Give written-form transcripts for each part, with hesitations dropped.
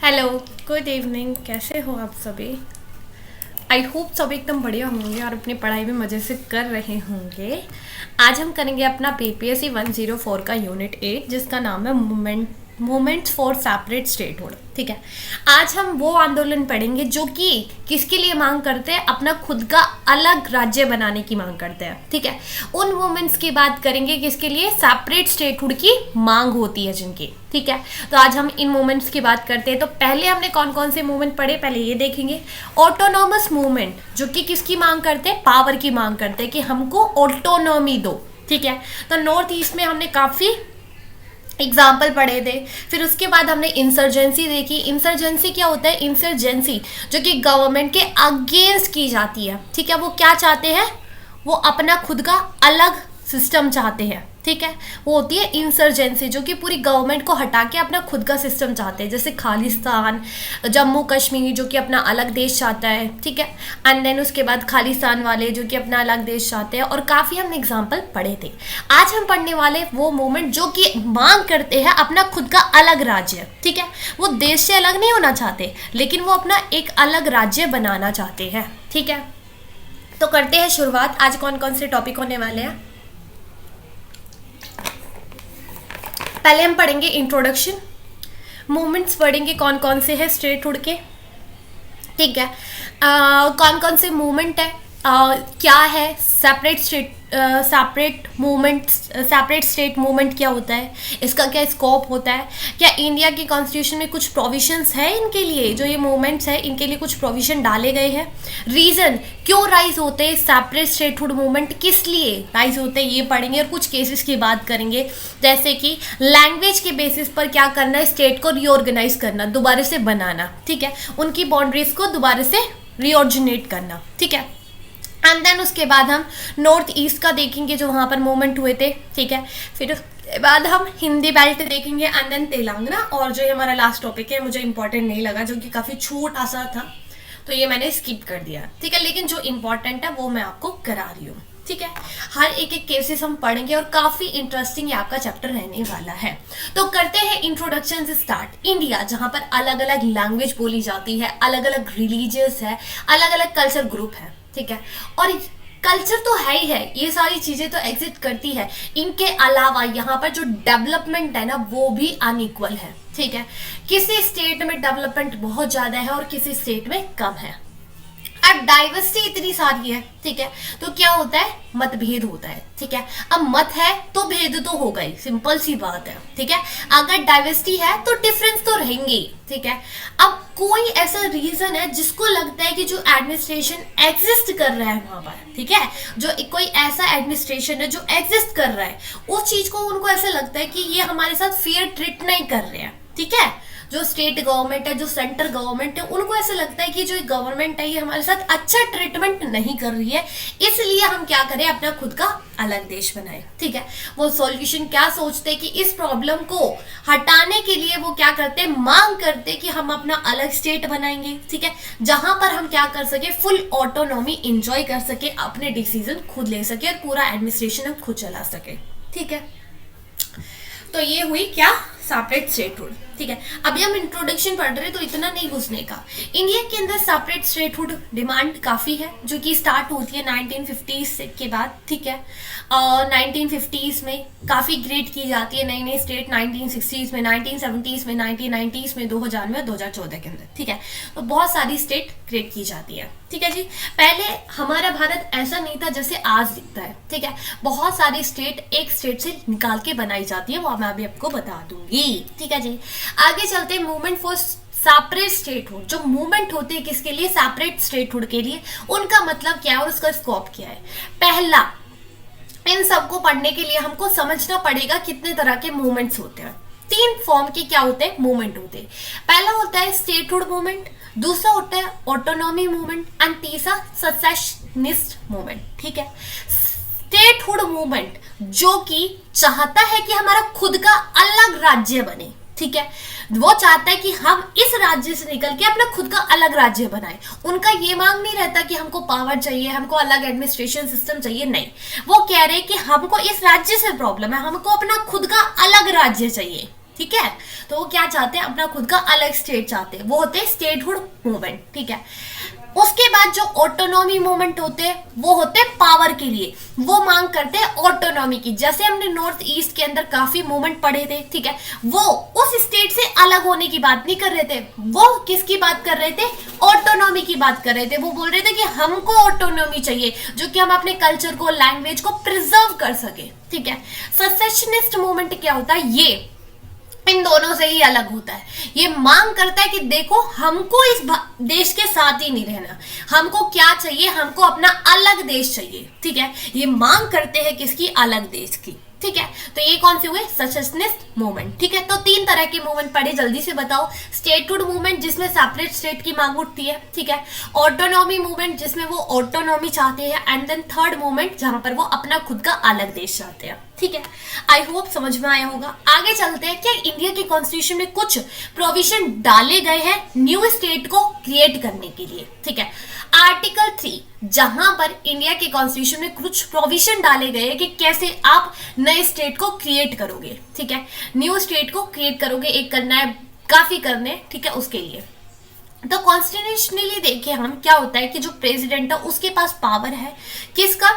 Hello, good evening. कैसे हो आप सभी? आई होप सब एकदम बढ़िया होंगे और अपनी पढ़ाई में मज़े से कर रहे होंगे। आज हम करेंगे अपना बीपीएससी 104 का यूनिट 8 जिसका नाम है मूवमेंट्स फॉर सेपरेट स्टेटहुड। ठीक है, आज हम वो आंदोलन पढ़ेंगे जो कि किसके लिए मांग करते हैं, अपना खुद का अलग राज्य बनाने की मांग करते हैं। ठीक है, उन मूवमेंट्स की बात करेंगे किसके लिए सेपरेट स्टेटहुड की मांग होती है जिनकी। ठीक है, तो आज हम इन मूवमेंट्स की बात करते हैं। तो पहले हमने कौन कौन से मूवमेंट पढ़े, पहले ये देखेंगे। ऑटोनॉमस मूवमेंट जो कि किसकी मांग करते हैं, पावर की मांग करते हैं कि हमको ऑटोनॉमी दो। ठीक है, तो नॉर्थ ईस्ट में हमने काफ़ी एग्जाम्पल पढ़े थे। फिर उसके बाद हमने इंसर्जेंसी देखी। इंसर्जेंसी क्या होता है, इंसर्जेंसी जो कि गवर्नमेंट के अगेंस्ट की जाती है। ठीक है, वो क्या चाहते हैं, वो अपना खुद का अलग सिस्टम चाहते हैं। ठीक है, वो होती है इंसर्जेंसी जो कि पूरी गवर्नमेंट को हटा के अपना खुद का सिस्टम चाहते हैं, जैसे खालिस्तान, जम्मू कश्मीर जो कि अपना अलग देश चाहता है। ठीक है, एंड देन उसके बाद खालिस्तान वाले जो कि अपना अलग देश चाहते हैं, और काफ़ी हमने एग्जाम्पल पढ़े थे। आज हम पढ़ने वाले वो मूवमेंट जो कि मांग करते हैं अपना खुद का अलग राज्य। ठीक है, वो देश से अलग नहीं होना चाहते, लेकिन वो अपना एक अलग राज्य बनाना चाहते हैं। ठीक है, तो करते हैं शुरुआत। आज कौन कौन से टॉपिक होने वाले हैं। पहले हम पढ़ेंगे इंट्रोडक्शन, मूवमेंट्स पढ़ेंगे कौन कौन से हैं स्टेटहुड के। ठीक है, कौन कौन से मूवमेंट है, क्या है सेपरेट स्टेट मूवमेंट क्या होता है, इसका क्या स्कोप होता है, क्या इंडिया की कॉन्स्टिट्यूशन में कुछ प्रोविजंस है इनके लिए, जो ये मूवमेंट्स है इनके लिए कुछ प्रोविजन डाले गए हैं। रीज़न क्यों राइज होते हैं सेपरेट स्टेटहुड मूवमेंट, किस लिए राइज होते हैं ये पढ़ेंगे, और कुछ केसेस की बात करेंगे, जैसे कि लैंग्वेज के बेसिस पर क्या करना है, स्टेट को रीऑर्गेनाइज करना, दोबारा से बनाना। ठीक है, उनकी बाउंड्रीज को दोबारा से रीऑर्जिनेट करना। ठीक है, एंड देन उसके बाद हम नॉर्थ ईस्ट का देखेंगे जो वहाँ पर मूवमेंट हुए थे। ठीक है, फिर उसके बाद हम हिंदी बेल्ट देखेंगे, एंड देन तेलंगाना, और जो हमारा लास्ट टॉपिक है मुझे इंपॉर्टेंट नहीं लगा, जो कि काफ़ी छोटा सा था, तो ये मैंने स्किप कर दिया। ठीक है, लेकिन जो इंपॉर्टेंट है वो मैं आपको करा रही हूँ। ठीक है, हर एक केसेस हम पढ़ेंगे और काफ़ी इंटरेस्टिंग आपका चैप्टर रहने वाला है। तो करते हैं इंट्रोडक्शन से स्टार्ट। इंडिया जहाँ पर अलग अलग लैंग्वेज बोली जाती है, अलग अलग रिलीजियस है, अलग अलग कल्चर ग्रुप है। ठीक है, और कल्चर तो है ही है, ये सारी चीज़ें तो एग्जिस्ट करती है। इनके अलावा यहाँ पर जो डेवलपमेंट है ना वो भी अनइक्वल है। ठीक है, किसी स्टेट में डेवलपमेंट बहुत ज़्यादा है और किसी स्टेट में कम है। अब डाइवर्सिटी इतनी सारी है। ठीक है, तो क्या होता है, मतभेद होता है। ठीक है, अब मत है तो भेद तो होगा ही, सिंपल सी बात है। ठीक है, अगर डाइवर्सिटी है तो डिफरेंस तो रहेंगे। ठीक है, अब कोई ऐसा रीजन है जिसको लगता है कि जो एडमिनिस्ट्रेशन एग्जिस्ट कर रहा है वहां पर, ठीक है, जो कोई ऐसा एडमिनिस्ट्रेशन है जो एग्जिस्ट कर रहा है, उस चीज को उनको ऐसा लगता है कि ये हमारे साथ फेयर ट्रीट नहीं कर रहे हैं। ठीक है, जो स्टेट गवर्नमेंट है, जो सेंट्रल गवर्नमेंट है, उनको ऐसा लगता है कि जो गवर्नमेंट है ये हमारे साथ अच्छा ट्रीटमेंट नहीं कर रही है, इसलिए हम क्या करें, अपना खुद का अलग देश बनाए। ठीक है, वो सॉल्यूशन क्या सोचते हैं कि इस प्रॉब्लम को हटाने के लिए वो क्या करते हैं, मांग करते हैं कि हम अपना अलग स्टेट बनाएंगे। ठीक है, जहां पर हम क्या कर सके, फुल ऑटोनॉमी एंजॉय कर सके, अपने डिसीजन खुद ले सके और पूरा एडमिनिस्ट्रेशन हम खुद चला सके। ठीक है, तो ये हुई क्या, सेपरेट स्टेटहुड। ठीक है, अभी हम इंट्रोडक्शन पढ़ रहे हैं तो इतना नहीं घुसने का। इंडिया के अंदर सेपरेट स्टेटहुड डिमांड काफ़ी है जो कि स्टार्ट होती है 1950s के बाद। ठीक है, और 1950s में काफ़ी क्रिएट की जाती है नई नई स्टेट, 1960s में, 1970s में, 1990s में, 2000 में, 2014 के अंदर। ठीक है, तो बहुत सारी स्टेट क्रिएट की जाती है। ठीक है जी, पहले हमारा भारत ऐसा नहीं था जैसे आज दिखता है। ठीक है, बहुत सारी स्टेट एक स्टेट से निकाल के बनाई जाती है, वो मैं अभी आपको बता दूंगी। ठीक है जी, आगे चलते हैं। मूवमेंट फॉर सेपरेट स्टेटहुड, जो मूवमेंट होते हैं किसके लिए, सेपरेट स्टेटहुड के लिए, उनका मतलब क्या है और उसका स्कोप क्या है। पहला, इन सबको पढ़ने के लिए हमको समझना पड़ेगा कितने तरह के मूवमेंट्स होते हैं। 3 फॉर्म के क्या होते हैं, मूवमेंट होते हैं। पहला होता है स्टेटहुड मूवमेंट, दूसरा होता है ऑटोनॉमी मूवमेंट, एंड तीसरा सेसेशनिस्ट मूवमेंट। ठीक है, स्टेटहुड मूवमेंट जो कि चाहता है कि हमारा खुद का अलग राज्य बने। ठीक है, वो चाहता है कि हम इस राज्य से निकल के अपना खुद का अलग राज्य बनाएं। उनका ये मांग नहीं रहता कि हमको पावर चाहिए, हमको अलग एडमिनिस्ट्रेशन सिस्टम चाहिए, नहीं, वो कह रहे हैं कि हमको इस राज्य से प्रॉब्लम है, हमको अपना खुद का अलग राज्य चाहिए। ठीक है। तो वो क्या चाहते हैं, अपना खुद का अलग स्टेट चाहते हैं, वो होते हैं स्टेटहुड मूवमेंट, ठीक है। उसके बाद जो ऑटोनॉमी मूवमेंट होते हैं वो होते हैं पावर के लिए, वो मांग करते हैं ऑटोनॉमी की। जैसे हमने नॉर्थ ईस्ट के अंदर काफी मूवमेंट पढ़े थे, ठीक है, वो उस स्टेट से अलग होने की बात नहीं कर रहे थे, वो किसकी बात कर रहे थे, ऑटोनॉमी की बात कर रहे थे। वो बोल रहे थे कि हमको ऑटोनॉमी चाहिए जो कि हम अपने कल्चर को, लैंग्वेज को प्रिजर्व कर सके, ठीक है। सेसेशनिस्ट मूवमेंट क्या होता है, ये इन दोनों से ही अलग होता है। ये मांग करता है कि देखो हमको इस देश के साथ ही नहीं रहना, हमको क्या चाहिए, हमको अपना अलग देश चाहिए, ठीक है। ये मांग करते हैं किसकी, अलग देश की, ठीक है। तो ये कौन से हुए, सेसेशनिस्ट मूवमेंट, ठीक है। तो 3 तरह के मूवमेंट पढ़े, जल्दी से बताओ। स्टेटहुड मूवमेंट जिसमें सेपरेट स्टेट की मांग उठती है, ठीक है। ऑटोनॉमी मूवमेंट जिसमें वो ऑटोनॉमी चाहते हैं, एंड देन थर्ड मूवमेंट जहां पर वो अपना खुद का अलग देश चाहते हैं, ठीक है। आई होप समझ में आया होगा। आगे चलते हैं। क्या इंडिया के कॉन्स्टिट्यूशन में कुछ प्रोविजन डाले गए हैं न्यू स्टेट को क्रिएट करने के लिए, ठीक है। आर्टिकल 3 जहां पर इंडिया के कॉन्स्टिट्यूशन में कुछ प्रोविजन डाले गए हैं कि कैसे आप नए स्टेट को क्रिएट करोगे, ठीक है, न्यू स्टेट को क्रिएट करोगे, एक करना है, काफी करने, ठीक है, उसके लिए। तो कॉन्स्टिट्यूशनली देखें हम, क्या होता है कि जो प्रेसिडेंट है उसके पास पावर है किसका,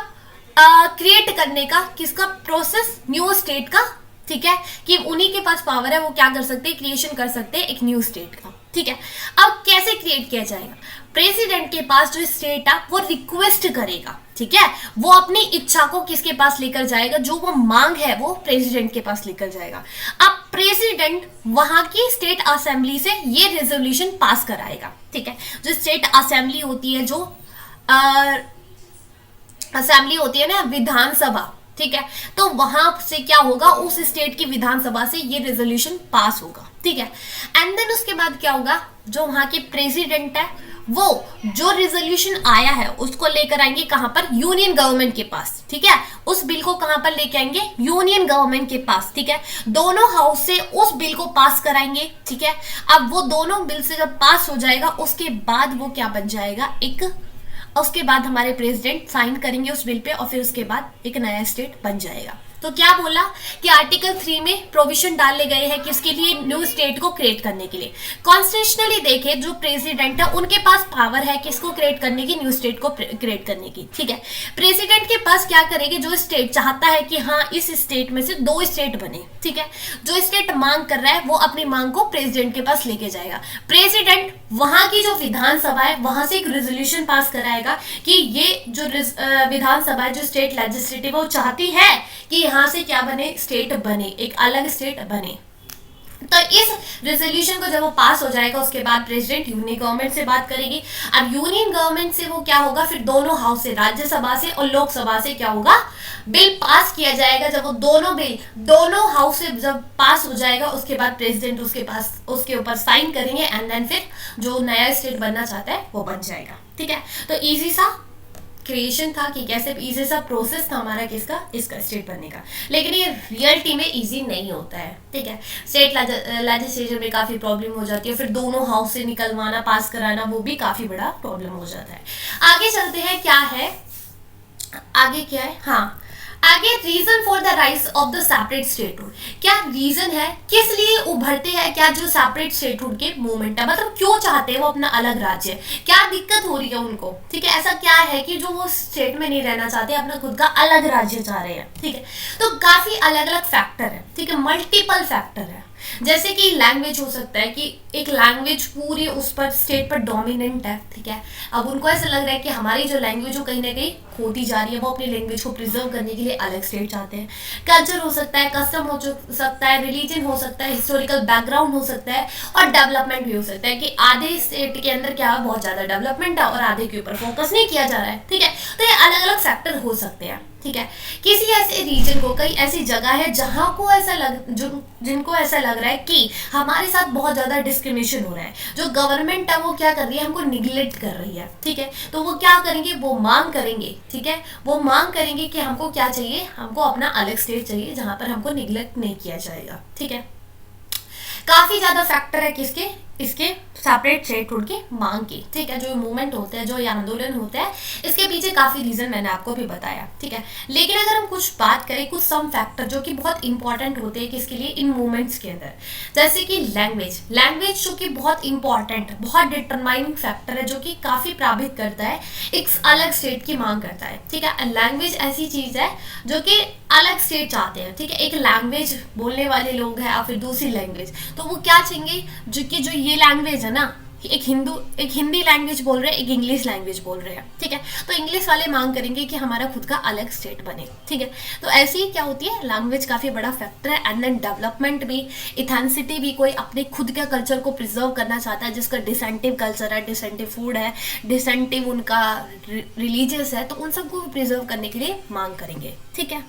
क्रिएट करने का, किसका, प्रोसेस न्यू स्टेट का, ठीक है, कि उन्हीं के पास पावर है, वो क्या कर सकते हैं, क्रिएशन कर सकते हैं एक न्यू स्टेट का, ठीक है। अब कैसे क्रिएट किया जाएगा, प्रेसिडेंट के पास जो स्टेट है वो रिक्वेस्ट करेगा, ठीक है, वो अपनी इच्छा को किसके पास लेकर जाएगा, जो वो मांग है वो प्रेसिडेंट के पास लेकर जाएगा। अब प्रेसिडेंट वहां की स्टेट असेंबली से ये रेजोल्यूशन पास कराएगा, ठीक है। जो स्टेट असेंबली होती है, जो असेंबली होती है ना, विधानसभा, ठीक है, तो वहां से क्या होगा, उस स्टेट की विधानसभा से ये रेजोल्यूशन पास होगा, ठीक है। एंड देन उसके बाद क्या होगा, जो वहां के प्रेसिडेंट है वो जो रेजोल्यूशन आया है उसको लेकर आएंगे कहां पर, यूनियन गवर्नमेंट के पास, ठीक है। उस बिल को कहां पर लेके आएंगे, यूनियन गवर्नमेंट के पास, ठीक है। दोनों हाउस से उस बिल को पास कराएंगे, ठीक है। अब वो दोनों बिल से जब पास हो जाएगा उसके बाद वो क्या बन जाएगा, एक, उसके बाद हमारे प्रेसिडेंट साइन करेंगे उस बिल पे और फिर उसके बाद एक नया स्टेट बन जाएगा। तो क्या बोला कि आर्टिकल 3 में प्रोविजन डाले गए हैं किसके लिए, न्यू स्टेट को क्रिएट करने के लिए। कॉन्स्टिट्यूशनली देखे जो प्रेसिडेंट है उनके पास पावर है किसको क्रिएट करने की, न्यू स्टेट को क्रिएट करने की, ठीक है। प्रेसिडेंट के पास क्या करेंगे, जो स्टेट चाहता है कि हाँ इस स्टेट में से 2 स्टेट बने, ठीक है, जो स्टेट मांग कर रहा है वो अपनी मांग को प्रेसिडेंट के पास लेके जाएगा। प्रेसिडेंट वहां की जो विधानसभा है वहां से एक रेजोल्यूशन पास कराएगा कि ये जो विधानसभा है, जो स्टेट लेजिस्लेटिव वो चाहती है कि यहां से क्या बने, स्टेट बने, एक अलग स्टेट बने। तो इस रेजोल्यूशन को जब वो पास हो जाएगा उसके बाद प्रेसिडेंट यूनियन गवर्नमेंट से बात करेगी। अब यूनियन गवर्नमेंट से वो क्या होगा, फिर दोनों हाउस से, राज्यसभा से और लोकसभा से क्या होगा, बिल पास किया जाएगा। जब वो दोनों बिल दोनों हाउस से जब पास हो जाएगा उसके बाद प्रेसिडेंट उसके ऊपर साइन करेंगे एंड देन फिर जो नया स्टेट बनना चाहता है वो बन जाएगा, ठीक है। तो इजी सा क्रिएशन था कि कैसे इजी सा प्रोसेस था हमारा किसका, इसका स्टेट बनने का। लेकिन ये रियलिटी में इजी नहीं होता है, ठीक है। स्टेट लेजिस्लेचर में काफी प्रॉब्लम हो जाती है, फिर दोनों हाउस से निकलवाना, पास कराना, वो भी काफी बड़ा प्रॉब्लम हो जाता है। आगे चलते हैं, क्या है आगे, क्या है, हाँ आगे, reason for the rise of the separate statehood. क्या रीजन है, किस लिए उभरते हैं, क्या जो सेपरेट स्टेटहुड के मूवमेंट है, मतलब क्यों चाहते हैं वो अपना अलग राज्य, क्या दिक्कत हो रही है उनको, ठीक है। ऐसा क्या है कि जो वो स्टेट में नहीं रहना चाहते, अपना खुद का अलग राज्य चाह रहे हैं, ठीक है। तो काफी अलग अलग फैक्टर है, ठीक है, मल्टीपल फैक्टर है। जैसे कि लैंग्वेज हो सकता है कि एक लैंग्वेज पूरी उस पर स्टेट पर डोमिनेंट है, ठीक है। अब उनको ऐसा लग रहा है कि हमारी जो लैंग्वेज हो कहीं ना कहीं खोती जा रही है, वो अपनी लैंग्वेज को प्रिजर्व करने के लिए अलग स्टेट चाहते हैं। कल्चर हो सकता है, कस्टम हो सकता है, रिलीजन हो सकता है, हिस्टोरिकल बैकग्राउंड हो सकता है और डेवलपमेंट भी हो सकता है कि आधे स्टेट के अंदर क्या है, बहुत ज्यादा डेवलपमेंट है और आधे के ऊपर फोकस नहीं किया जा रहा है, ठीक है। तो ये अलग अलग फैक्टर हो सकते हैं, ठीक है। किसी ऐसे रीजन को, कई ऐसी जगह है जहां को ऐसा जिनको ऐसा लग रहा है कि हमारे साथ बहुत ज्यादा डिस्क्रिमिनेशन हो रहा है, जो गवर्नमेंट है वो क्या कर रही है, हमको निगलेक्ट कर रही है, ठीक है। तो वो क्या करेंगे, वो मांग करेंगे, ठीक है, वो मांग करेंगे कि हमको क्या चाहिए, हमको अपना अलग स्टेट चाहिए जहां पर हमको निगलेक्ट नहीं किया जाएगा, ठीक है। काफी ज्यादा फैक्टर है किसके, इसके सेपरेट स्टेटहुड की मांग की, ठीक है। जो मूवमेंट होता है, जो ये आंदोलन होता है, इसके पीछे काफी रीजन मैंने आपको भी बताया, ठीक है। लेकिन अगर हम कुछ बात करें, कुछ सम फैक्टर जो कि बहुत इंपॉर्टेंट होते हैं किसके लिए, इन मूवमेंट्स के अंदर, जैसे कि लैंग्वेज जो कि बहुत इंपॉर्टेंट, बहुत डिटरमाइनिंग फैक्टर है, जो कि काफी प्रभावित करता है, एक अलग स्टेट की मांग करता है, ठीक है। लैंग्वेज ऐसी चीज है जो कि अलग स्टेट चाहते हैं, ठीक है। एक लैंग्वेज बोलने वाले लोग हैं और फिर दूसरी लैंग्वेज, तो वो क्या चाहेंगे, जो ये लैंग्वेज है ना, एक हिंदी लैंग्वेज बोल रहे हैं, एक इंग्लिश लैंग्वेज बोल रहे हैं, ठीक है। तो इंग्लिश वाले मांग करेंगे कि हमारा खुद का अलग स्टेट बने, ठीक है। तो ऐसे ही क्या होती है, लैंग्वेज काफी बड़ा फैक्टर है। एंड देन डेवलपमेंट भी, इथेंसिटी भी, कोई अपने खुद के कल्चर को प्रिजर्व करना चाहता है, जिसका डिसेंटिव कल्चर है, डिसेंटिव फूड है, डिसेंटिव उनका रिलीजियस है, तो उन सबको प्रिजर्व करने के लिए मांग करेंगे, ठीक है।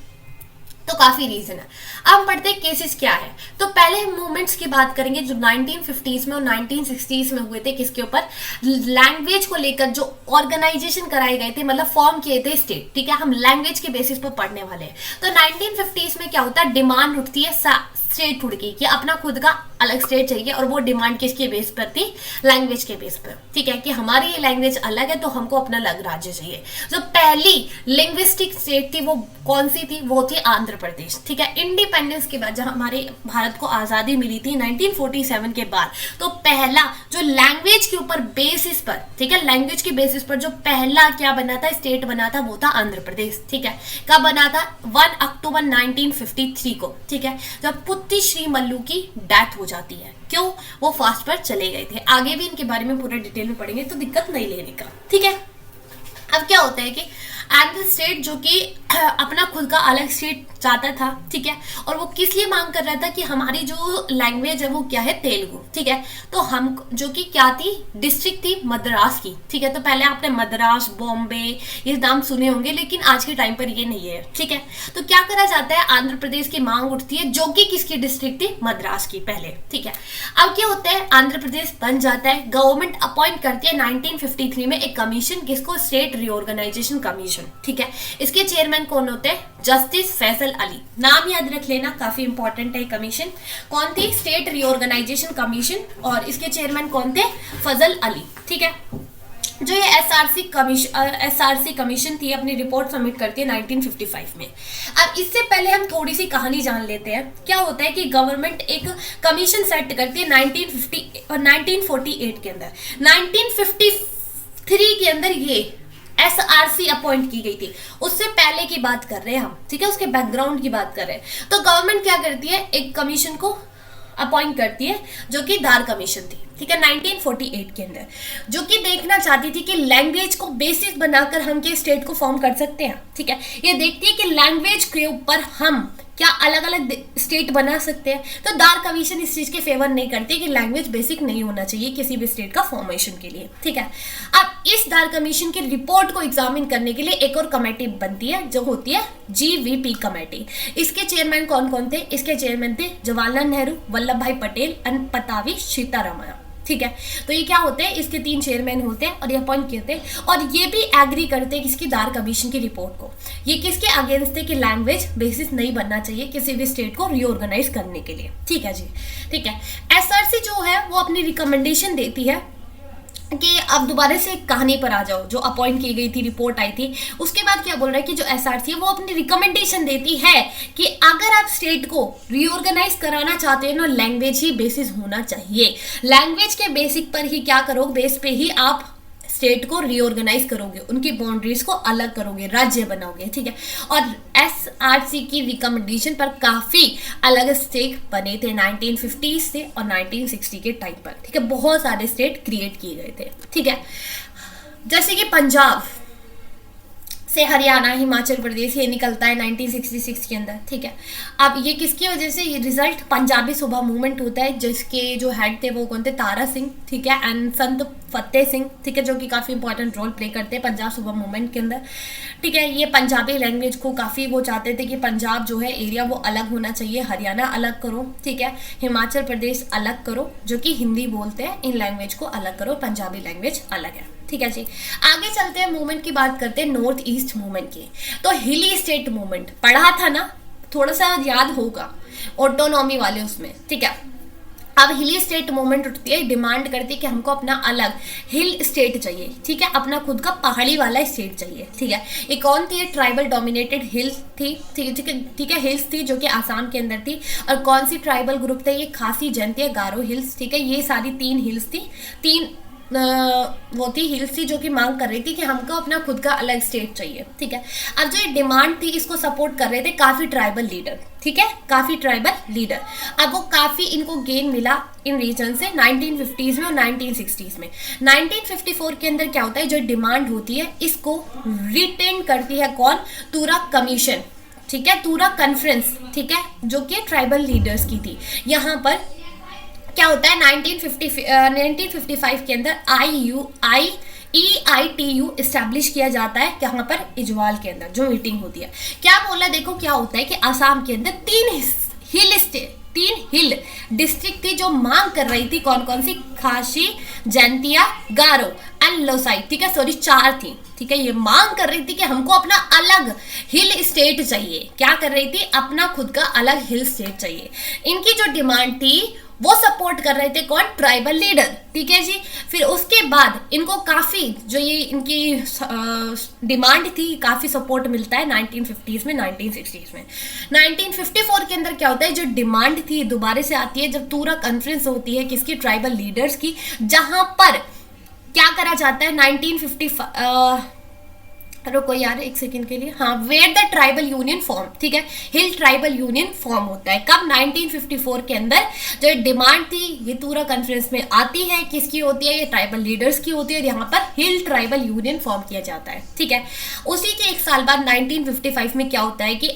तो काफी रीजन है। अब हम पढ़ते हैं केसेस क्या है। तो पहले मूवमेंट्स की बात करेंगे जो 1950s में और 1960s में हुए थे, किसके ऊपर, लैंग्वेज को लेकर जो ऑर्गेनाइजेशन कराए गए थे, मतलब फॉर्म किए थे स्टेट, ठीक है। हम लैंग्वेज के बेसिस पर पढ़ने वाले हैं। तो 1950s में क्या होता है, डिमांड उठती है स्टेटहुड की, कि अपना खुद का अलग स्टेट चाहिए, और वो डिमांड किसके बेस पर थी, लैंग्वेज के बेस पर, ठीक है, कि हमारी ये लैंग्वेज अलग है तो हमको अपना अलग राज्य चाहिए। जो पहली लिंग्विस्टिक स्टेट थी वो कौन सी थी, वो थी आंध्र प्रदेश, ठीक है। इंडिपेंडेंस के बाद, जब हमारे भारत को आजादी मिली थी 1947 के बाद, तो पहला जो लैंग्वेज के ऊपर बेसिस पर, ठीक है, लैंग्वेज के बेसिस पर जो पहला क्या बना था, स्टेट बना था, वो था आंध्र प्रदेश, ठीक है। कब बना था, 1 अक्टूबर 1953 को, ठीक है, जब पुत्ती श्री मल्लू की डेथ हो जाती है। क्यों, वो फास्ट पर चले गए थे। आगे भी इनके बारे में पूरा डिटेल में पढ़ेंगे, तो दिक्कत नहीं लेने का, ठीक है। अब क्या होता है कि आंध्र स्टेट जो कि अपना खुद का अलग स्टेट चाहता था, ठीक है, और वो किस लिए मांग कर रहा था कि हमारी जो लैंग्वेज है वो क्या है, तेलुगु, ठीक है। तो हम जो कि क्या थी, डिस्ट्रिक्ट थी मद्रास की, ठीक है। तो पहले आपने मद्रास, बॉम्बे ये नाम सुने होंगे, लेकिन आज के टाइम पर ये नहीं है, ठीक है। तो क्या करा जाता है, आंध्र प्रदेश की मांग उठती है, जो कि किसकी डिस्ट्रिक्ट थी, मद्रास की पहले, ठीक है। अब क्या होता है, आंध्र प्रदेश बन जाता है, गवर्नमेंट अपॉइंट करती है 1953 में एक कमीशन, किसको, स्टेट रीऑर्गेनाइजेशन कमीशन, ठीक है। इसके चेयरमैन कौन होते हैं, जस्टिस फैसल अली, नाम याद रख लेना, काफी इंपॉर्टेंट है। कमीशन कौन थी, स्टेट रीऑर्गेनाइजेशन कमीशन, और इसके चेयरमैन कौन थे, फजल अली, ठीक है। जो ये एसआरसी कमीशन थी, अपनी रिपोर्ट सबमिट करती है 1955 में। अब इससे पहले हम थोड़ी सी कहानी जान लेते हैं। क्या होता है कि गवर्नमेंट एक कमीशन सेट करती है 1950 और 1948 के अंदर। 1953 के अंदर ये एसआरसी अपॉइंट की गई थी, उससे पहले की बात कर रहे हैं हम, ठीक है, उसके बैकग्राउंड की बात कर रहे हैं। तो गवर्नमेंट क्या करती है, एक कमीशन को अपॉइंट करती है, जो कि धार कमीशन थी, ठीक है, 1948 के अंदर, जो कि देखना चाहती थी कि लैंग्वेज को बेसिस बनाकर हम के स्टेट को फॉर्म कर सकते हैं, ठीक है। ये देखती है कि लैंग्वेज के ऊपर हम क्या अलग अलग स्टेट बना सकते हैं। तो दार कमीशन इस चीज के फेवर नहीं करती कि लैंग्वेज बेसिक नहीं होना चाहिए किसी भी स्टेट का फॉर्मेशन के लिए, ठीक है। अब इस दार कमीशन की रिपोर्ट को एग्जामिन करने के लिए एक और कमेटी बनती है, जो होती है जीवीपी कमेटी। इसके चेयरमैन कौन कौन थे, इसके चेयरमैन थे जवाहरलाल नेहरू, वल्लभ भाई पटेल एंड पतावी सीतारमण, ठीक है। तो ये क्या होते हैं, इसके 3 चेयरमैन होते हैं और ये अपॉइंट किए थे, और ये भी एग्री करते हैं किसकी, दार कमीशन की रिपोर्ट को। ये किसके अगेंस्ट थे कि लैंग्वेज बेसिस नहीं बनना चाहिए किसी भी स्टेट को रीऑर्गेनाइज करने के लिए, ठीक है जी, ठीक है। एसआरसी जो है वो अपनी रिकमेंडेशन देती है कि अब दोबारा से कहानी पर आ जाओ, जो अपॉइंट की गई थी, रिपोर्ट आई थी, उसके बाद क्या बोल रहा है कि जो एसआरसी है वो अपनी रिकमेंडेशन देती है कि अगर आप स्टेट को रीऑर्गेनाइज कराना चाहते हैं ना, लैंग्वेज ही बेसिस होना चाहिए। लैंग्वेज के बेसिक पर ही क्या करोगे, बेस पे ही आप स्टेट को रीऑर्गेनाइज करोगे, उनकी बाउंड्रीज को अलग करोगे, राज्य बनाओगे, ठीक है। और एसआरसी की रिकमेंडेशन पर काफी अलग स्टेट बने थे 1950 से और 1960 के टाइम पर, ठीक है। बहुत सारे स्टेट क्रिएट किए गए थे, ठीक है। जैसे कि पंजाब से हरियाणा, हिमाचल प्रदेश ये निकलता है 1966 के अंदर, ठीक है। अब ये किसकी वजह से, ये रिजल्ट पंजाबी सुबह मूवमेंट होता है, जिसके जो हेड थे वो कौन थे, तारा सिंह, ठीक है, एंड संत फतेह सिंह, ठीक है, जो कि काफ़ी इंपॉर्टेंट रोल प्ले करते हैं पंजाब सुबह मूवमेंट के अंदर, ठीक है। ये पंजाबी लैंग्वेज को काफ़ी वो चाहते थे कि पंजाब जो है एरिया वो अलग होना चाहिए, हरियाणा अलग करो, ठीक है, हिमाचल प्रदेश अलग करो, जो कि हिंदी बोलते हैं, इन लैंग्वेज को अलग करो, पंजाबी लैंग्वेज अलग है, ठीक है जी। आगे चलते हैं, मूवमेंट की बात करते हैं, नॉर्थ ईस्ट मूवमेंट की। तो हिली स्टेट मूवमेंट पढ़ा था ना, थोड़ा सा याद होगा, ऑटोनॉमी वाले उसमें, ठीक है। अब हिल स्टेट मूवमेंट उठती है, डिमांड करती है कि हमको अपना अलग हिल स्टेट चाहिए, ठीक है, अपना खुद का पहाड़ी वाला स्टेट चाहिए, ठीक है। ये कौन थी? ट्राइबल डोमिनेटेड हिल्स थी, ठीक है, हिल्स थी जो कि आसाम के अंदर थी। और कौन सी ट्राइबल ग्रुप थे? ये खासी, जयंतिया, गारो हिल्स, ठीक है। ये सारी 3 हिल्स थी, 3 वो थी हिल्स थी जो कि मांग कर रही थी कि हमको अपना खुद का अलग स्टेट चाहिए, ठीक है। अब जो ये डिमांड थी इसको सपोर्ट कर रहे थे काफ़ी ट्राइबल लीडर, ठीक है, काफ़ी ट्राइबल लीडर। अब वो काफ़ी इनको गेन मिला इन रीजन से 1950s में और 1960s में। 1954 के अंदर क्या होता है, जो डिमांड होती है इसको रिटेन करती है कौन? तूरा कमीशन, ठीक है, तूरा कॉन्फ्रेंस, ठीक है, जो कि ट्राइबल लीडर्स की थी। यहाँ पर क्या होता है 1955 के अंदर EITU इस्टेब्लिश किया जाता है, यहाँ पर इजवाल के अंदर जो मीटिंग होती है। क्या बोला, देखो क्या होता है कि आसाम के अंदर 3 हिल डिस्ट्रिक्ट थी जो मांग कर रही थी, कौन कौन सी? खासी, जयंतिया, गारो एंड लोसाई, ठीक है, सॉरी 4 थी, ठीक है। ये मांग कर रही थी कि हमको अपना अलग हिल स्टेट चाहिए। क्या कर रही थी? अपना खुद का अलग हिल स्टेट चाहिए। इनकी जो डिमांड थी वो सपोर्ट कर रहे थे कौन? ट्राइबल लीडर, ठीक है जी। फिर उसके बाद इनको काफ़ी जो ये इनकी डिमांड थी काफ़ी सपोर्ट मिलता है 1950s में, 1960s में। 1954 के अंदर क्या होता है, जो डिमांड थी दोबारा से आती है जब तूरा कॉन्फ्रेंस होती है किसकी? ट्राइबल लीडर्स की, जहां पर क्या करा जाता है 1955 रुको यार एक सेकंड के लिए, हाँ, where the tribal union form, ठीक है, हिल ट्राइबल यूनियन फॉर्म होता है कब? 1954 के अंदर। जो डिमांड थी ये तूरा कॉन्फ्रेंस में आती है, किसकी होती है? ये ट्राइबल लीडर्स की होती है, और यहाँ पर हिल ट्राइबल यूनियन फॉर्म किया जाता है, ठीक है। उसी के 1 साल बाद 1955 में क्या होता है कि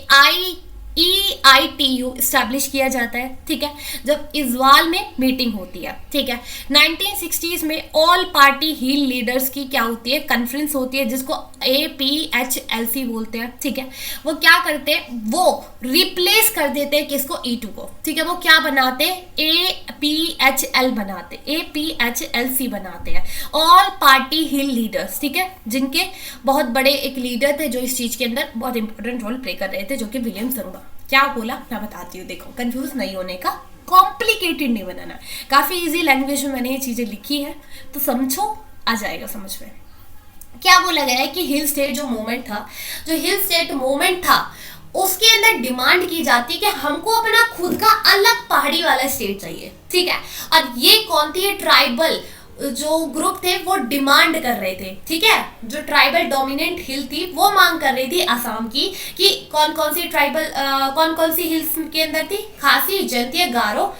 EITU इस्टेब्लिश किया जाता है, ठीक है, जब इजवाल में मीटिंग होती है, ठीक है। 1960s में ऑल पार्टी हिल लीडर्स की क्या होती है? कॉन्फ्रेंस होती है, जिसको APHLC बोलते हैं, ठीक है। वो क्या करते हैं? वो रिप्लेस कर देते हैं किसको? E2 को, ठीक है। वो क्या बनाते? APHLC बनाते हैं, ऑल पार्टी हिल लीडर्स, ठीक है, जिनके बहुत बड़े एक लीडर थे जो इस चीज के अंदर बहुत इंपॉर्टेंट रोल प्ले कर रहे थे, जो कि विलियम संगमा। क्या बोला मैं बताती हूँ, देखो कंफ्यूज नहीं होने का, कॉम्प्लिकेटेड नहीं बनाना, काफी इजी लैंग्वेज में मैंने ये चीजें लिखी है, तो समझो, आ जाएगा समझ में। क्या बोला गया है कि हिल स्टेट जो मूवमेंट था, जो हिल स्टेट मूवमेंट था उसके अंदर डिमांड की जाती कि हमको अपना खुद का अलग पहाड़ी वाला स्टेट चाहिए, ठीक है। और ये कौन थी? ट्राइबल जो ग्रुप थे वो डिमांड कर रहे थे, ठीक है। जो ट्राइबल डोमिनेंट हिल थी वो मांग कर रही थी आसाम की कि कौन कौन सी ट्राइबल कौन कौन सी हिल्स के अंदर थी? खासी, जयंतिया, गारो,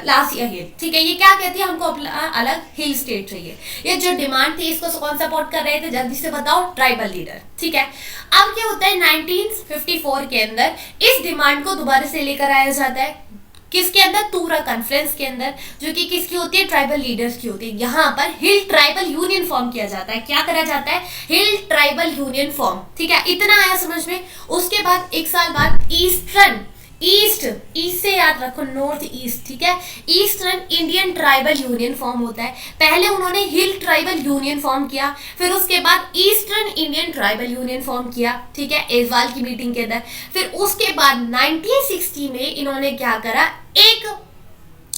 लासिया हिल, ठीक है। ये क्या कहती है? हमको अपना अलग हिल स्टेट चाहिए। ये जो डिमांड थी इसको कौन सपोर्ट कर रहे थे? जल्दी से बताओ, ट्राइबल लीडर, ठीक है। अब क्या होता है 1954 के अंदर इस डिमांड को दोबारा से लेकर आया जाता है किसके अंदर? तूरा कॉन्फ्रेंस के अंदर, जो कि किसकी होती है? ट्राइबल लीडर्स की होती है। यहाँ पर हिल ट्राइबल यूनियन फॉर्म किया जाता है। क्या करा जाता है? हिल ट्राइबल यूनियन फॉर्म, ठीक है। इतना आया समझ में। उसके बाद 1 साल बाद ईस्ट से याद रखो, नॉर्थ ईस्ट, ठीक है, eastern Indian tribal union form होता है। पहले उन्होंने हिल ट्राइबल यूनियन फॉर्म किया, फिर उसके बाद eastern Indian tribal union form किया, ठीक है, एजवाल की मीटिंग के अंदर। फिर उसके बाद 1960 में इन्होंने क्या करा? एक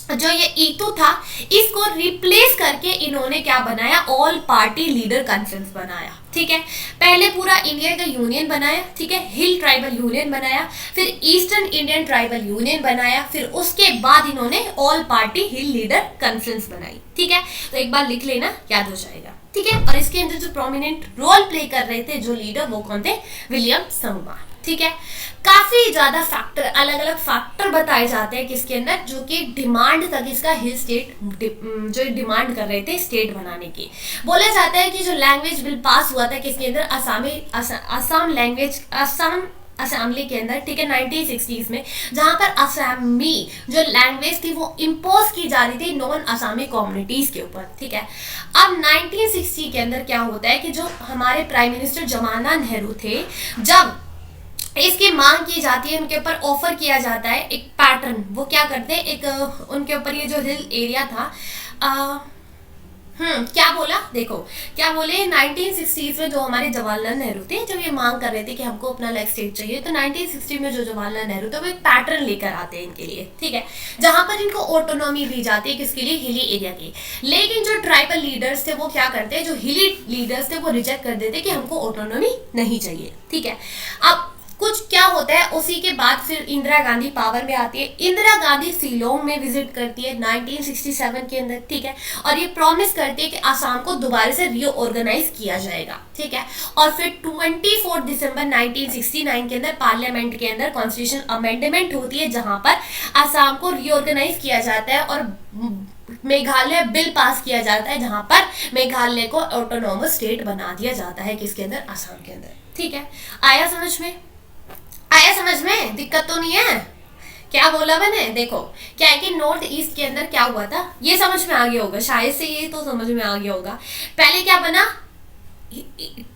जो ये E2 था इसको रिप्लेस करके इन्होंने क्या बनाया? ऑल पार्टी लीडर कॉन्फ्रेंस बनाया, ठीक है। पहले पूरा इंडिया का यूनियन बनाया, ठीक है, हिल ट्राइबल यूनियन बनाया, फिर ईस्टर्न इंडियन ट्राइबल यूनियन बनाया, फिर उसके बाद इन्होंने all party hill leader conference बनाई, ठीक है। तो एक बार लिख लेना, याद हो जाएगा, ठीक है। और इसके अंदर जो प्रोमिनेंट रोल प्ले कर रहे थे जो लीडर, वो कौन थे? विलियम संगमा, ठीक है। काफी ज्यादा फैक्टर, अलग अलग फैक्टर बताए जाते हैं किसके अंदर, जो कि डिमांड था किसका? हिल स्टेट, जो डिमांड कर रहे थे स्टेट बनाने की। बोला जाता है कि जो लैंग्वेज बिल पास हुआ था किसके अंदर? असम लैंग्वेज, असम असेंबली के अंदर, ठीक है, 1960s में, जहां पर असमी जो लैंग्वेज थी वो इम्पोज की जा रही थी नॉन असमी कम्युनिटीज के ऊपर, ठीक है। अब 1960 के अंदर क्या होता है कि जो हमारे प्राइम मिनिस्टर जवाहरलाल नेहरू थे, जब इसकी मांग की जाती है, उनके ऊपर ऑफर किया जाता है एक पैटर्न, वो क्या करते हैं, एक उनके ऊपर ये जो हिल एरिया था, क्या बोला देखो, क्या बोले 1960s में जो हमारे जवाहरलाल नेहरू थे, जब ये मांग कर रहे थे कि हमको अपना अलग स्टेट चाहिए, तो 1960 में जो जवाहरलाल नेहरू थे वो एक पैटर्न लेकर आते हैं इनके लिए, ठीक है, जहां पर इनको ऑटोनॉमी दी जाती है, किसके लिए, हिली एरिया की। लेकिन जो ट्राइबल लीडर्स थे वो क्या करते हैं, जो हिली लीडर्स थे वो रिजेक्ट कर देते कि हमको ऑटोनॉमी नहीं चाहिए, ठीक है। अब कुछ क्या होता है, उसी के बाद फिर इंदिरा गांधी पावर में आती है। इंदिरा गांधी शिलोंग में विजिट करती है 1967 के अंदर, ठीक है, और ये प्रॉमिस करती है कि आसाम को दोबारा से रीऑर्गेनाइज किया जाएगा, ठीक है। और फिर 24 दिसंबर 1969 के अंदर पार्लियामेंट के अंदर कॉन्स्टिट्यूशन अमेंडमेंट होती है, जहां पर आसाम को रीऑर्गेनाइज किया जाता है और मेघालय बिल पास किया जाता है, जहां पर मेघालय को ऑटोनोमस स्टेट बना दिया जाता है, किसके अंदर, आसाम के अंदर, ठीक है। आया समझ में, आया समझ में, दिक्कत तो नहीं है। क्या बोला मैंने, देखो क्या है कि नॉर्थ ईस्ट के अंदर क्या हुआ था, ये समझ में आ गया होगा शायद से, ये तो समझ में आ गया होगा। पहले क्या बना,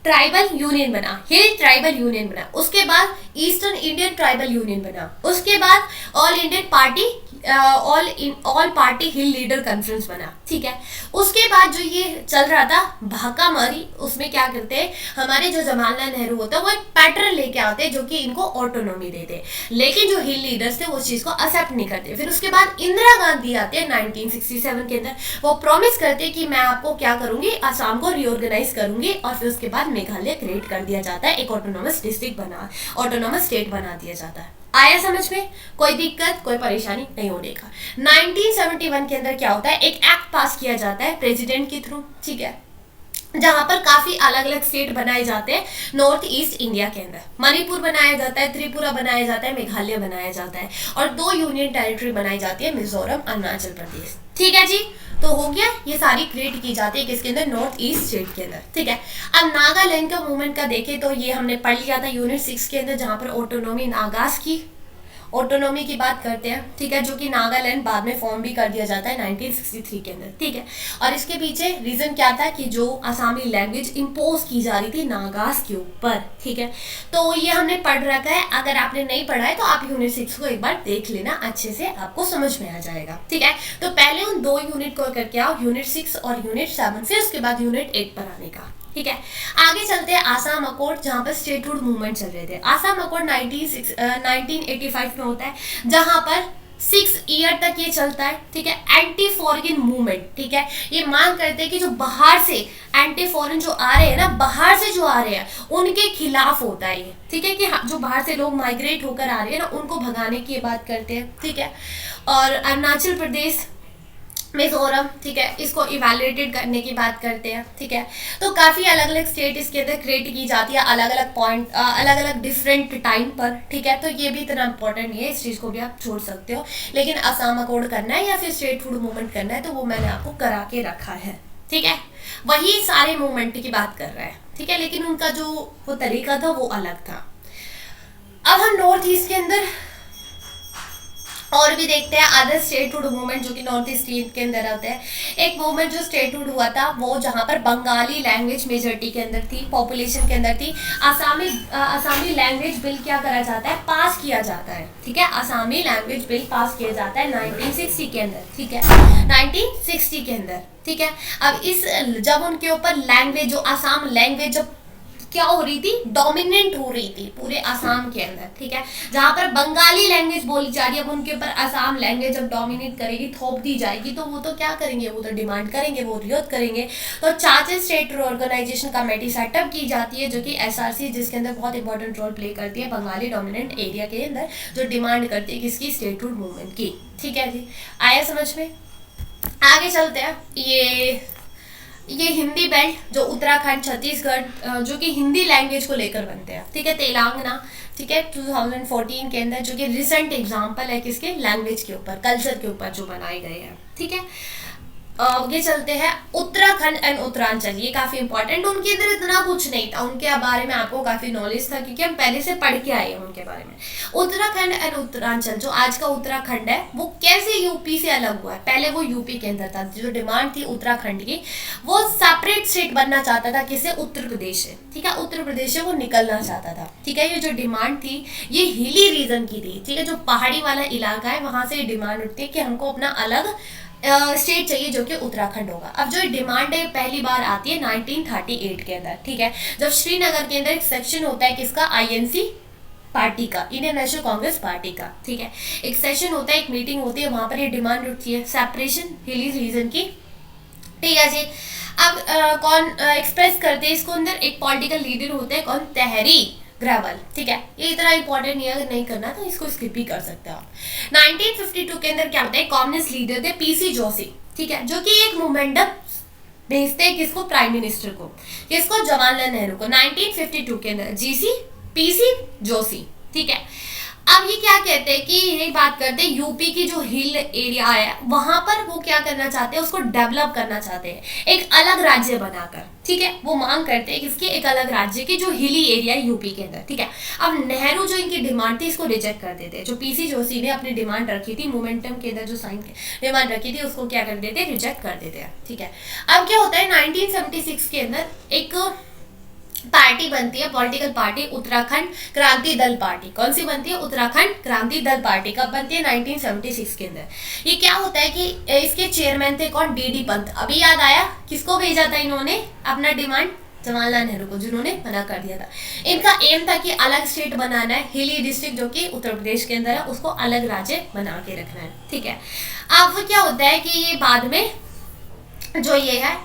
ट्राइबल यूनियन बना, हिल ट्राइबल यूनियन बना, उसके बाद ईस्टर्न इंडियन ट्राइबल यूनियन बना, उसके बाद all Indian party all party hill leader conference बना, ठीक है। उसके बाद जो ये चल रहा था भाकामारी, उसमें क्या करते हैं हमारे जो जवाहरलाल नेहरू होता है वो एक पैटर्न लेके आते हैं जो कि इनको ऑटोनॉमी देते, लेकिन जो हिल लीडर्स थे वो उस चीज को एक्सेप्ट नहीं करते। फिर उसके बाद इंदिरा गांधी आते हैं 1967 के अंदर, वो प्रॉमिस करते हैं कि मैं आपको क्या करूंगी, आसाम को रीऑर्गेनाइज करूंगी, और फिर उसके बाद मेघालय क्रिएट कर दिया जाता है, एक ऑटोनॉमस डिस्ट्रिक्ट बना, ऑटोनॉमस स्टेट बना दिया जाता है। आया समझ में, कोई दिक्कत कोई परेशानी नहीं होने का। 1971 के अंदर क्या होता है, एक एक्ट पास किया जाता है प्रेसिडेंट के थ्रू, ठीक है, जहां पर काफी अलग अलग स्टेट बनाए जाते हैं नॉर्थ ईस्ट इंडिया के अंदर। मणिपुर बनाया जाता है, त्रिपुरा बनाया जाता है, मेघालय बनाया जाता है, और 2 यूनियन टेरिटरी बनाई जाती है, मिजोरम, अरुणाचल प्रदेश, ठीक है जी। तो हो गया, ये सारी क्रिएट की जाती है किसके अंदर, नॉर्थ ईस्ट स्टेट के अंदर, ठीक है। अब नागालैंड का मूवमेंट का देखें तो ये हमने पढ़ लिया था यूनिट 6 के अंदर, जहां पर ऑटोनॉमी नागास की ऑटोनॉमी की बात करते हैं, ठीक है, जो कि नागालैंड बाद में फॉर्म भी कर दिया जाता है 1963 के अंदर, ठीक है। और इसके पीछे रीजन क्या था कि जो आसामी लैंग्वेज इम्पोज की जा रही थी नागास के ऊपर, ठीक है। तो ये हमने पढ़ रखा है, अगर आपने नहीं पढ़ा है तो आप यूनिट 6 को एक बार देख लेना, अच्छे से आपको समझ में आ जाएगा, ठीक है। तो पहले उन 2 यूनिट को करके आओ, यूनिट 6 और यूनिट 7, फिर उसके बाद यूनिट 8 पर आने का, ठीक है। आगे चलते हैं आसाम अकॉर्ड, जहां पर स्टेटहुड मूवमेंट चल रहे थे। आसाम अकॉर्ड 1985 में होता है, जहां पर 6 ईयर तक ये चलता है, ठीक है। एंटी फॉरेन मूवमेंट, ठीक है, ये मांग करते हैं कि जो बाहर से एंटी फॉरेन जो आ रहे हैं ना, बाहर से जो आ रहे हैं उनके खिलाफ होता है ये, ठीक है, कि जो बाहर से लोग माइग्रेट होकर आ रहे हैं ना उनको भगाने की बात करते हैं, ठीक है। और अरुणाचल प्रदेश, मिजोरम, ठीक है, इसको इवैल्यूएटेड करने की बात करते हैं, ठीक है। तो काफ़ी अलग अलग स्टेट इसके अंदर क्रिएट की जाती है, अलग अलग पॉइंट, अलग अलग डिफरेंट टाइम पर, ठीक है। तो ये भी इतना इंपॉर्टेंट नहीं है, इस चीज़ को भी आप छोड़ सकते हो, लेकिन आसाम अकॉर्ड करना है या फिर स्टेटहुड मूवमेंट करना है तो वो मैंने आपको करा के रखा है, ठीक है। वही सारे मूवमेंट की बात कर रहा है, ठीक है, लेकिन उनका जो वो तरीका था वो अलग था। अब हम नॉर्थ ईस्ट के अंदर और भी देखते हैं अदर स्टेटहुड मूवमेंट जो कि नॉर्थ ईस्ट के अंदर आते हैं। एक मूवमेंट जो स्टेटहुड हुआ था वो जहां पर बंगाली लैंग्वेज मेजॉरिटी के अंदर थी, पॉपुलेशन के अंदर थी। आसामी लैंग्वेज बिल क्या करा जाता है, पास किया जाता है, ठीक है। आसामी लैंग्वेज बिल पास किया जाता है 1960 के अंदर, ठीक है, 1960 के अंदर, ठीक है। अब इस जब उनके ऊपर लैंग्वेज जो आसाम लैंग्वेज जब क्या हो रही थी, डोमिनेंट हो रही थी पूरे आसाम के अंदर, ठीक है, जहां पर बंगाली लैंग्वेज बोली जा रही है, अब उनके ऊपर आसाम लैंग्वेज जब डोमिनेट करेगी, थोप दी जाएगी, तो वो तो क्या करेंगे, वो तो डिमांड करेंगे, वो विरोध करेंगे। तो चाचे स्टेट ऑर्गेनाइजेशन कमेटी सेटअप की जाती है जो कि SRC, जिसके अंदर बहुत इंपॉर्टेंट रोल प्ले करती है बंगाली डोमिनेंट एरिया के अंदर, जो डिमांड करती है किसकी, स्टेटहुड मूवमेंट की, ठीक है जी। आया समझ में, आगे चलते हैं। ये हिंदी बेल्ट जो उत्तराखंड, छत्तीसगढ़ जो कि हिंदी लैंग्वेज को लेकर बनते हैं, ठीक है, तेलंगाना, ठीक है, 2014 के अंदर, जो कि रिसेंट एग्जांपल है किसके, लैंग्वेज के ऊपर, कल्चर के ऊपर जो बनाए गए हैं, ठीक है। आगे चलते हैं उत्तराखंड एंड उत्तरांचल, ये काफी इंपॉर्टेंट, उनके अंदर इतना कुछ नहीं था, उनके बारे में आपको काफी नॉलेज था क्योंकि हम पहले से पढ़ के आए हैं उनके बारे में। उत्तराखंड एंड उत्तरांचल, जो आज का उत्तराखंड है वो कैसे यूपी से अलग हुआ है, पहले वो यूपी के अंदर था। जो डिमांड थी उत्तराखंड की, वो सेपरेट स्टेट बनना चाहता था, किसे, उत्तर प्रदेश से, ठीक है, उत्तर प्रदेश से वो निकलना चाहता था, ठीक है। ये जो डिमांड थी ये हिली रीजन की थी, ठीक है, जो पहाड़ी वाला इलाका है वहां से डिमांड उठती है कि हमको अपना अलग स्टेट चाहिए जो कि उत्तराखंड होगा। अब जो डिमांड है पहली बार आती है 1938 के अंदर, ठीक है, जब श्रीनगर के अंदर एक सेक्शन होता है किसका, आईएनसी पार्टी का, इंडियन नेशनल कांग्रेस पार्टी का, ठीक है, एक सेशन होता है, एक मीटिंग होती है, वहां पर ये डिमांड उठती है सेपरेशन हिली रीजन की, ठीक है जी। अब कौन एक्सप्रेस करते हैं इसको, अंदर एक पॉलिटिकल लीडर होते हैं, कौन, तहरी ग्रेवल, ठीक है, ये इतना इंपॉर्टेंट नहीं है, अगर नहीं करना तो इसको स्किप भी कर सकते हो आप। 1952 के अंदर क्या होता है, कम्युनिस्ट लीडर थे पीसी जोशी, ठीक है, जो कि एक मोमेंटम भेजते हैं किसको, प्राइम मिनिस्टर को, किसको, जवाहरलाल नेहरू को, 1952 के अंदर, जीसी पीसी जोशी, ठीक है। अब ये क्या कहते हैं कि ये बात करते हैं यूपी की जो हिल एरिया है वहां पर वो क्या करना चाहते हैं, उसको डेवलप करना चाहते हैं एक अलग राज्य बनाकर, ठीक है, वो मांग करते हैं किसकी, एक अलग राज्य की जो हिली एरिया है यूपी के अंदर, ठीक है। अब नेहरू जो इनकी डिमांड थी इसको रिजेक्ट कर देते, जो पीसी जोशी ने अपनी डिमांड रखी थी मोमेंटम के अंदर, जो साइन डिमांड रखी थी उसको क्या कर देते, रिजेक्ट कर देते हैं, ठीक है। अब क्या होता है 1976 के अंदर एक पार्टी बनती है, political party, Uttarakhand Kranti Dal party. कौन सी बनती है, उत्तराखंड क्रांति दल पार्टी। कब बनती है, 1976 के अंदर। ये क्या होता है कि इसके चेयरमैन थे कौन, डीडी पंत। अभी याद आया किसको भेजा था इन्होंने अपना डिमांड, जवाहरलाल नेहरू को, जिन्होंने मना कर दिया था। इनका एम था कि अलग स्टेट बनाना है, हिली डिस्ट्रिक्ट जो कि उत्तर प्रदेश के अंदर है उसको अलग राज्य बना के रखना है, ठीक है। अब क्या होता है कि ये बाद में जो ये है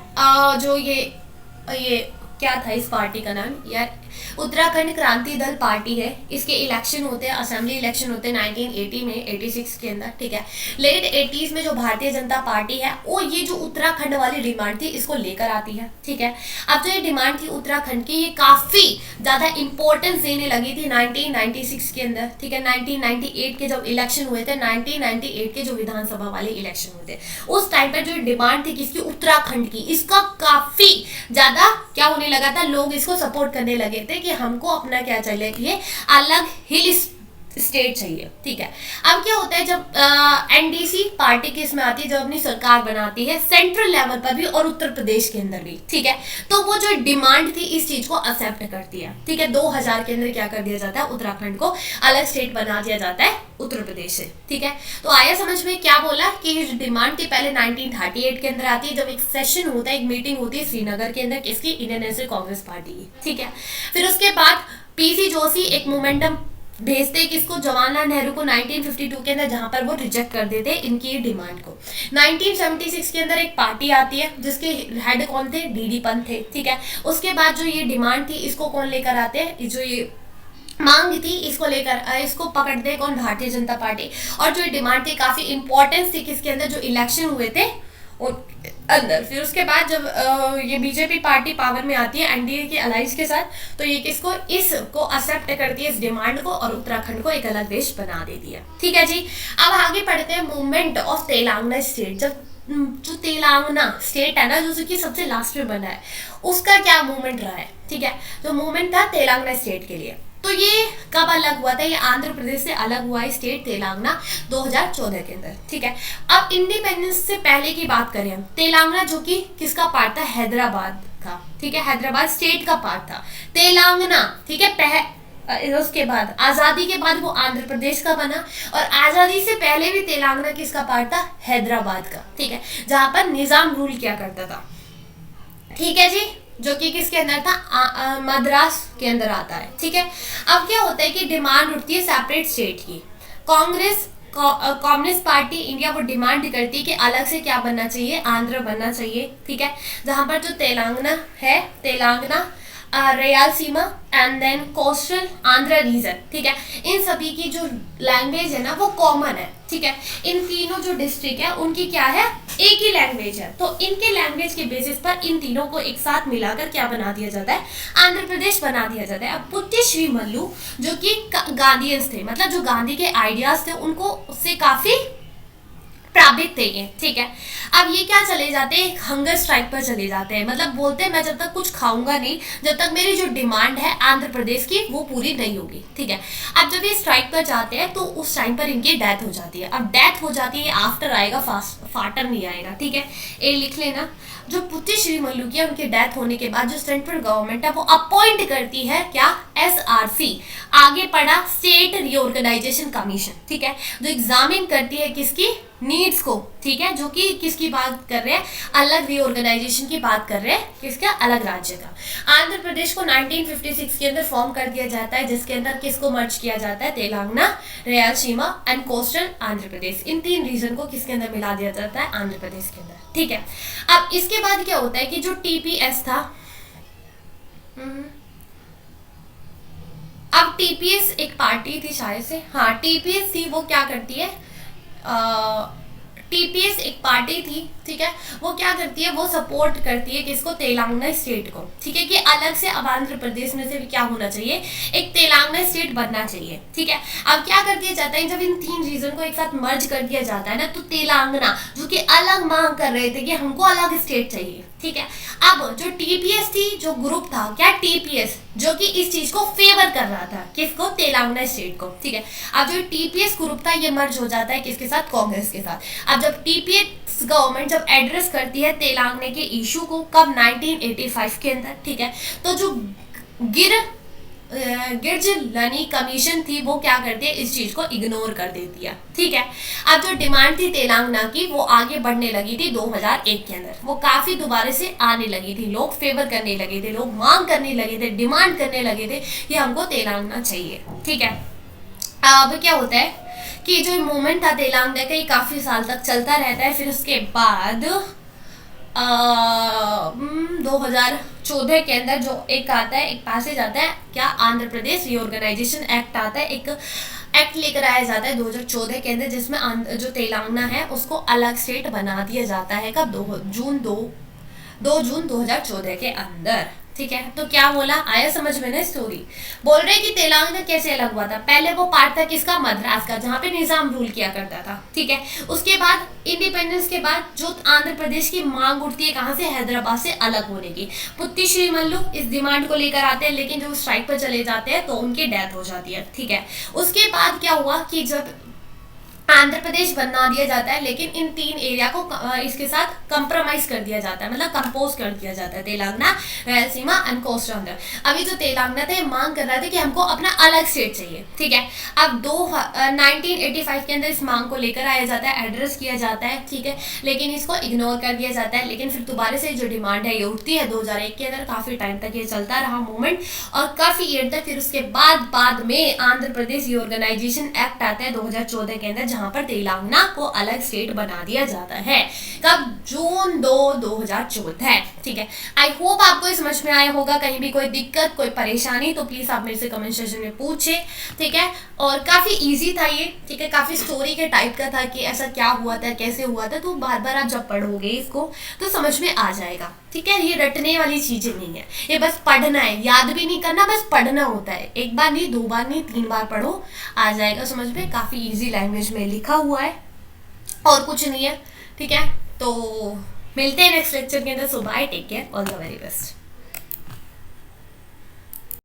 जो ये क्या था इस पार्टी का नाम यार, उत्तराखंड क्रांति दल पार्टी है। इसके इलेक्शन होते हैं, असेंबली इलेक्शन होते हैं 1980 में, 86 के अंदर, ठीक है। लेट 80s में जो भारतीय जनता पार्टी है वो ये जो उत्तराखंड वाली डिमांड थी इसको लेकर आती है, ठीक है। अब जो ये डिमांड थी उत्तराखंड की ये काफी ज्यादा इंपॉर्टेंस देने लगी थी 1996 के अंदर, ठीक है। 1998 के जब इलेक्शन हुए थे, 1998 के जो विधानसभा वाले इलेक्शन हुए थे उस टाइम पर जो डिमांड थी किसकी, उत्तराखंड की, इसका काफी ज्यादा क्या होने लगा था, लोग इसको सपोर्ट करने लगे थे कि हमको अपना क्या चाहिए, अलग हिल स्टेट चाहिए, ठीक है। अब क्या होता है जब एनडीसी पार्टी किस में आती है, जब अपनी सरकार बनाती है सेंट्रल लेवल पर भी और उत्तर प्रदेश के अंदर भी, ठीक है, तो वो जो डिमांड थी इस चीज को एक्सेप्ट करती है, ठीक है। 2000 के अंदर क्या कर दिया जाता है, उत्तराखंड को अलग स्टेट बना दिया जाता है उत्तर प्रदेश से, ठीक है। तो आया समझ में, क्या बोला कि ये डिमांड थी पहले 1938 के अंदर आती है, जब एक सेशन होता है, एक मीटिंग होती है श्रीनगर के अंदर किसकी, इंडियन नेशनल कांग्रेस पार्टी की, ठीक है। फिर उसके बाद पीसी जोशी एक मोमेंटम भेजते किसको, जवाहरलाल नेहरू को 1952 के अंदर, जहां पर वो रिजेक्ट कर देते इनकी डिमांड को। 1976 के अंदर एक पार्टी आती है जिसके हेड कौन थे, डीडी पंत थे, ठीक है। उसके बाद जो ये डिमांड थी इसको कौन लेकर आते हैं, जो ये मांग थी इसको लेकर इसको पकड़ते हैं कौन, भारतीय जनता पार्टी। और जो डिमांड थी काफी इंपॉर्टेंस थी किसके अंदर, जो इलेक्शन हुए थे अंदर। फिर उसके बाद जब ये बीजेपी पार्टी पावर में आती है एनडीए के अलायंस के साथ, तो ये किसको, इसको एक्सेप्ट करती है इस डिमांड को और उत्तराखंड को एक अलग देश बना देती है, ठीक है जी। अब आगे पढ़ते हैं मूवमेंट ऑफ तेलंगाना स्टेट। जब जो तेलंगाना स्टेट है ना जो कि सबसे लास्ट में बना है उसका क्या मूवमेंट रहा है, ठीक है। तो मूवमेंट था तेलंगाना स्टेट के लिए। तो ये कब अलग हुआ था, ये आंध्र प्रदेश से अलग हुआ है स्टेट तेलंगाना 2014 के अंदर, ठीक है। अब इंडिपेंडेंस से पहले की बात करें हम, तेलंगाना जो कि किसका पार्ट था, हैदराबाद का, ठीक है, हैदराबाद स्टेट का पार्ट था तेलंगाना, ठीक है। उसके बाद आजादी के बाद वो आंध्र प्रदेश का बना, और आजादी से पहले भी तेलंगाना किसका पार्ट था, हैदराबाद का, ठीक है, जहां पर निजाम रूल किया करता था, ठीक है जी, जो कि किसके अंदर था, मद्रास के अंदर आता है, ठीक है। अब क्या होता है कि डिमांड उठती है सेपरेट स्टेट की। कम्युनिस्ट पार्टी इंडिया वो डिमांड करती है कि अलग से क्या बनना चाहिए, आंध्र बनना चाहिए, ठीक है, जहां पर जो तेलंगाना है, Telangana Rayalaseema and then coastal Andhra region, ठीक है, इन सभी की जो लैंग्वेज है ना वो कॉमन है, ठीक है। इन तीनों जो डिस्ट्रिक्ट है उनकी क्या है, एक ही लैंग्वेज है, तो इनके लैंग्वेज के बेसिस पर इन तीनों को एक साथ मिलाकर क्या बना दिया जाता है, आंध्र प्रदेश बना दिया जाता है। अब पुट्टी श्री मल्लू जो कि गांधीयंस थे, मतलब जो गांधी के आइडियाज थे उनको उससे काफी प्रभावित थे ये, ठीक है। अब ये क्या चले जाते हैं, हंगर स्ट्राइक पर चले जाते हैं, मतलब बोलते हैं मैं जब तक कुछ खाऊंगा नहीं, जब तक मेरी जो डिमांड है आंध्र प्रदेश की वो पूरी नहीं होगी, ठीक है। अब जब ये स्ट्राइक पर जाते हैं तो उस टाइम पर इनकी डेथ हो जाती है। अब डेथ हो जाती है, आफ्टर आएगा, फाटर नहीं आएगा, ठीक है, ये लिख लेना। जो पुट्टी श्री मल्लू की उनकी डेथ होने के बाद जो सेंट्रल गवर्नमेंट है वो अपॉइंट करती है क्या, SRC, आगे पढ़ा स्टेट रीऑर्गेनाइजेशन कमीशन, ठीक है, जो एग्जामिन करती है किसकी, नीड्स किसको, ठीक है, जो कि किसकी बात कर रहे हैं, अलग रीऑर्गेनाइजेशन की बात कर रहे हैं, किसका, अलग राज्य का। आंध्र प्रदेश को 1956 के अंदर फॉर्म कर दिया जाता है, जिसके अंदर किसको मर्ज किया जाता है, तेलंगाना, रायलसीमा एंड कोस्टल आंध्र प्रदेश, इन 3 रीजन को किसके अंदर मिला दिया जाता है, आंध्र प्रदेश के अंदर, ठीक है। अब इसके बाद क्या होता है कि जो टीपीएस था, अब टीपीएस एक पार्टी थी शायद से, हाँ टीपीएस थी, वो क्या करती है, टीपीएस एक पार्टी थी, ठीक है, वो क्या करती है, वो सपोर्ट करती है किसको, तेलंगाना स्टेट को, ठीक है, कि अलग से अब आंध्र प्रदेश में से भी क्या होना चाहिए, एक तेलंगाना स्टेट बनना चाहिए, ठीक है। अब क्या कर दिया जाता है, जब इन 3 रीजन को एक साथ मर्ज कर दिया जाता है ना, तो तेलंगाना जो कि अलग मांग कर रहे थे कि हमको अलग स्टेट चाहिए, ठीक है। अब जो टीपीएस थी, जो ग्रुप था, क्या टीपीएस, जो कि इस चीज को फेवर कर रहा था, किसको, तेलंगाना स्टेट को, ठीक है। अब जो टीपीएस ग्रुप था ये मर्ज हो जाता है किसके साथ, कांग्रेस के साथ। अब जब टीपीएस गवर्नमेंट जब एड्रेस करती है तेलंगाना के इशू को, कब, 1985 के अंदर, ठीक है, तो जो गिरजलानी कमीशन थी वो क्या करती है, इस चीज को इग्नोर कर देती है, ठीक है। अब जो डिमांड थी तेलंगाना की वो आगे बढ़ने लगी थी 2001 के अंदर, वो काफी दोबारा से आने लगी थी, लोग फेवर करने लगे थे, लोग मांग करने लगे थे, डिमांड करने लगे थे कि हमको तेलंगाना चाहिए, ठीक है। अब क्या होता है कि जो मूवमेंट था तेलंगाना का, ये काफी साल तक चलता रहता है। फिर उसके बाद 2014 के अंदर जो एक आता है, एक पैसेज आता है, क्या, आंध्र प्रदेश रीऑर्गेनाइजेशन एक्ट आता है, एक एक्ट लेकर आया जाता है 2014 के अंदर, जिसमें जो तेलंगाना है उसको अलग स्टेट बना दिया जाता है, कब, 2 जून 2014 के अंदर, ठीक है। तो क्या बोला, आया समझ में ना स्टोरी, बोल रहे कि तेलंगाना कैसे अलग हुआ था, पहले वो पार्ट था किसका, मद्रास का, जहाँ पे निजाम रूल किया करता था, ठीक है। उसके बाद इंडिपेंडेंस के बाद जो आंध्र प्रदेश की मांग उठती है कहाँ से, हैदराबाद से अलग होने की, पुत्ती श्री मल्लू इस डिमांड को लेकर आते हैं, लेकिन जब स्ट्राइक पर चले जाते हैं तो उनकी डेथ हो जाती है, ठीक है। उसके बाद क्या हुआ कि जब आंध्र प्रदेश बना दिया जाता है, लेकिन इन 3 एरिया को इसके साथ कंप्रोमाइज कर दिया जाता है, मतलब कंपोज कर दिया जाता है, तेलंगाना, रायलसीमा एंड कोस्टल आंध्र। अभी जो तेलंगाना थे मांग कर रहा था कि हमको अपना अलग स्टेट चाहिए, ठीक है। अब 1985 के अंदर इस मांग को लेकर आया जाता है, एड्रेस किया जाता है, ठीक है, लेकिन इसको इग्नोर कर दिया जाता है। लेकिन फिर दोबारा से जो डिमांड है ये उठती है 2001 के अंदर, काफी टाइम तक ये चलता रहा मूवमेंट, और काफी ईयर तक। फिर उसके बाद में आंध्र प्रदेश रीऑर्गेनाइजेशन एक्ट आता है 2014 के अंदर, जहां पर तेलंगाना को अलग स्टेट बना दिया जाता है, कब, जून 2, 2014, ठीक है। आई होप आपको समझ में आया होगा। कहीं भी कोई दिक्कत, कोई परेशानी तो प्लीज आप मेरे से कमेंट सेक्शन में पूछे, ठीक है। और काफी इजी था ये, ठीक है, काफी स्टोरी के टाइप का था कि ऐसा क्या हुआ था, कैसे हुआ था, तो बार बार आप जब पढ़ोगे इसको तो समझ में आ जाएगा, ठीक है। ये रटने वाली चीजें नहीं है, ये बस पढ़ना है, याद भी नहीं करना, बस पढ़ना होता है, 1 बार नहीं, 2 बार नहीं, 3 बार पढ़ो, आ जाएगा समझ में। काफी इजी लैंग्वेज में लिखा हुआ है और कुछ नहीं है, ठीक है। तो मिलते हैं नेक्स्ट लेक्चर के अंदर। So bye, take care, all the very best.